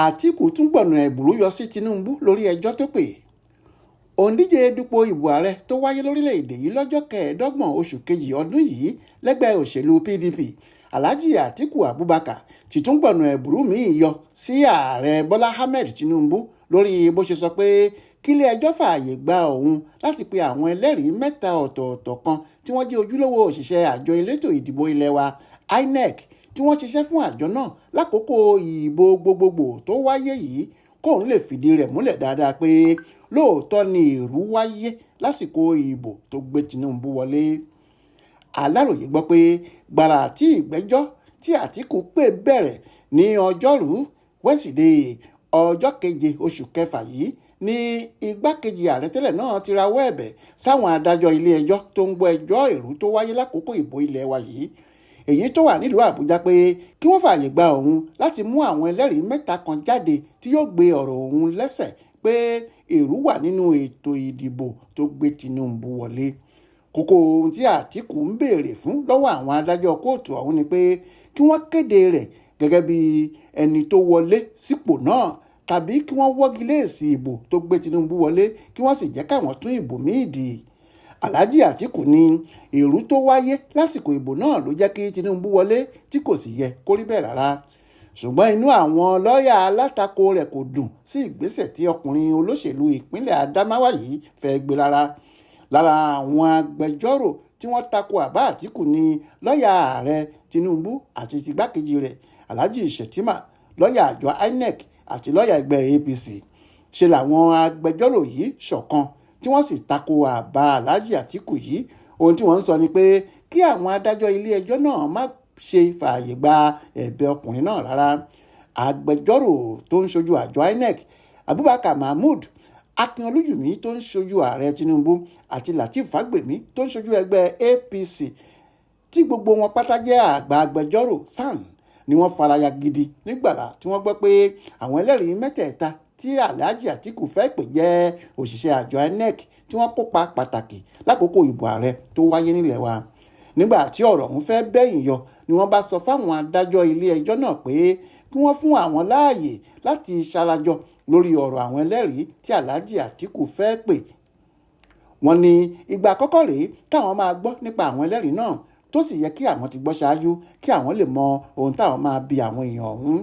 Atiku tún gbọ̀nà Ẹburu yọ sí Tinubu lórí ẹjọ́ tó pè. Òǹdíje dupò ìbò ààrẹ tó wáyé lórílẹ̀‐èdè yìí lọ́jọ́ 25 oṣù kejì ọdún yìí lẹ́gbẹ́ òṣèlú PDP Alhaji Atiku Abubakar ti tún gbọ̀nà Ẹburu míì yọ sí ààrẹ Bọ́lá Ahmed Tinubu lórí bó ṣe sọ pé kílé ẹjọ́ fààyè gba òun láti pe àwọn ẹlẹ́rìí 3 ọ̀tọ̀ọ̀tọ̀ kan tí wọ́n jẹ́ ojúlówó òṣìṣẹ́ àjọ elétò ìdìbò ilé wa INEC tí wọ́n ṣiṣẹ́ fún àjọ náà lákòókò ìbò gbogbogbò tó wáyé yìí kóun lè fìdí rẹ̀ múlẹ̀ dáadáa pé lóòótọ́ ni èrú wáyé lásìkò ìbò tó gbé Tinubu wọlé. Aláròyé gbọ́ pé gbàrà tí ìgbẹ́jọ́ tí Àtíkù pè bẹ̀rẹ̀ ní ọjọ́rú wẹ́sídẹ̀ẹ́ ọjọ́ 7 oṣù kẹfà yìí ní igbákejì ààrẹ tẹ́lẹ̀ náà ti rawọ́ ẹ̀bẹ̀ sáwọn adájọ́ ilé ẹjọ́ tó ń gbọ́ ẹjọ́ èrú tó wáyé lákòókò ìbò ilé wa yìí èyí tó wà nílùú Àbújá pé kí wọ́n fààyè gba òun láti mú àwọn ẹlẹ́rìí 3 kan jáde tí yóò gbé ọ̀rọ̀ òun lẹ́sẹ̀ pé èrú wà nínú ètò ìdìbò tó gbé Tinubu wọlé. Kókó ohun tí Àtíkù ń béèrè fún lọ́wọ́ àwọn adájọ́ kóòtù ọ̀hún ni pé kí wọ́n kéde rẹ̀ gẹ́gẹ́ bí ẹni tó wọlé sípò náà tàbí kí wọ́n wọ́gi lé èsì ìbò tó gbé Tinubu wọlé kí wọ́n sì jẹ́ káwọn tún ìbò míì dì. Alhaji Atiku ní èrú tó wáyé lásìkò ìbò náà ló jẹ́ kí Tinubu wọlé tí kò sì yẹ kó rí bẹ́ẹ̀ rárá. Ṣùgbọ́n inú àwọn lọ́ọ̀yà alátakò rẹ̀ kò dùn sí ìgbésẹ̀ tí ọkùnrin olóṣèlú ìpínlẹ̀ Adamawa yìí fẹ́ gbé rárá. Lára àwọn agbẹjọ́rò tí wọ́n tako àbá Atiku ní lọ́ọ̀yà ààrẹ Tinubu àti igbákejì rẹ̀ Alhaji Shettima, lọ́ọ̀yà àjọ INEC àti lọ́ọ̀yà ẹgbẹ́ APC. Ṣe làwọn agbẹjọ́rò yìí ṣọ̀kan tí wọ́n sì tako àbá Alhaji Atiku yìí. Ohun tí wọ́n ń sọ ni pé kí àwọn adájọ́ ilé ẹjọ́ náà má ṣe fààyè gba ẹ̀bẹ̀ ọkùnrin náà rárá. Agbẹjọ́rò tó ń ṣojú àjọ INEC Abubakar Mahmood, Akin Olújùmí tó ń ṣojú ààrẹ Tinubu àti Lateef Fagbemi tó ń ṣojú ẹgbẹ́ APC tí gbogbo wọn pátá jẹ́ àgbà agbẹjọ́rò SAN ni wọ́n faraya gidi nígbàrà tí wọ́n gbọ́ pé àwọn ẹlẹ́rìí 3 tí Alhaji Atiku fẹ́ pè jẹ́ òṣìṣẹ́ àjọ INEC tí wọ́n kópa pàtàkì lákòókò ìbò ààrẹ tó wáyé nílẹ̀ wa. Nígbà tí ọ̀rọ̀ ọ̀hún fẹ́ bẹ́yìn yọ ni wọ́n bá sọ fáwọn adájọ́ ilé ẹjọ́ náà pé kí wọ́n fún àwọn láàyè láti ṣarajọ lórí ọ̀rọ̀ àwọn ẹlẹ́rìí tí Alhaji Atiku fẹ́ pè. Wọ́n ní ìgbà àkọ́kọ́ rèé táwọn máa gbọ́ nípa àwọn ẹlẹ́rìí náà tó sì yẹ kí àwọn ti gbọ́ ṣáájú kí àwọn lè mọ ohun táwọn máa bi àwọn èèyàn ọ̀hún.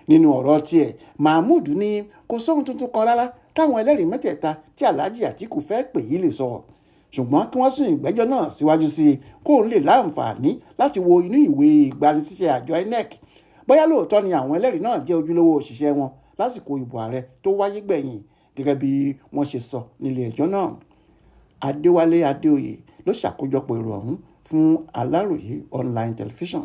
Nínú ọ̀rọ̀ tiẹ̀, Mahmood ní kò sóhun tuntun kan rárá táwọn ẹlẹ́rìí 3 tí Alhaji Atiku fẹ́ pè yìí lè sọ. Ṣùgbọ́n kí wọ́n sún ìgbẹ́jọ́ náà síwájú sí i kóun lè láǹfààní láti wo inú ìwé ìgbanisíṣẹ́ àjọ INEC bóyá lóòótọ́ ni àwọn ẹlẹ́rìí náà jẹ́ ojúlówó òṣìṣẹ́ wọn lásìkò ìbò ààrẹ tó wáyé gbẹ̀yìn gẹ́gẹ́ bí wọ́n ṣe sọ nílé ẹjọ́ náà. Adéwálé Adéoyè ló ṣàkójọpọ̀ èrò ọ̀hún fún Aláròyé online television.